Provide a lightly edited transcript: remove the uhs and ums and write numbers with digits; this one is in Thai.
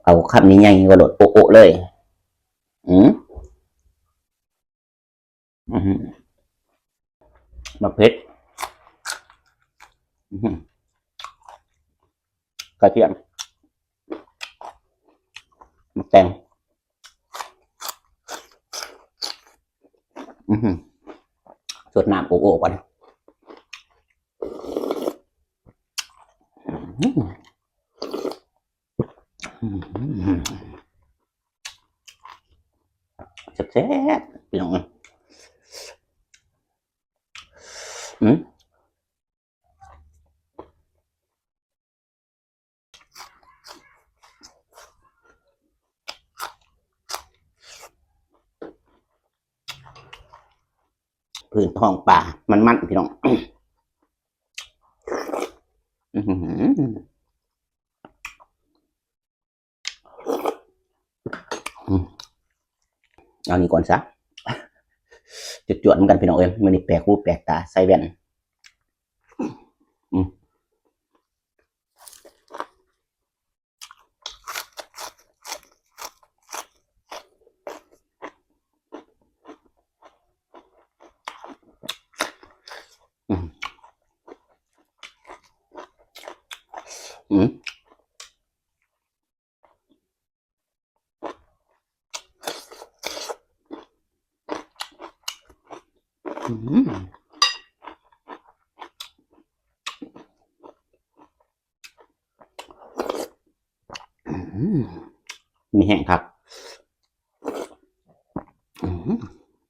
เอาคำนี้ไงก็โหลดโปะเลยอืมอืมมะเพ็ดกระเทียมมะแตงสดน้ำโอ้ก่อนแซ่บๆพี่น้องอืมพื้นท้องป่ามันพี่น้องเอานี่ก่อนซะจุดจวดเหมือนกันพี่น้องเอ้ยมันนี่แปลกหูแปลกตาใส่แว่นอืมอืมอืมอืมมีแห้งครับ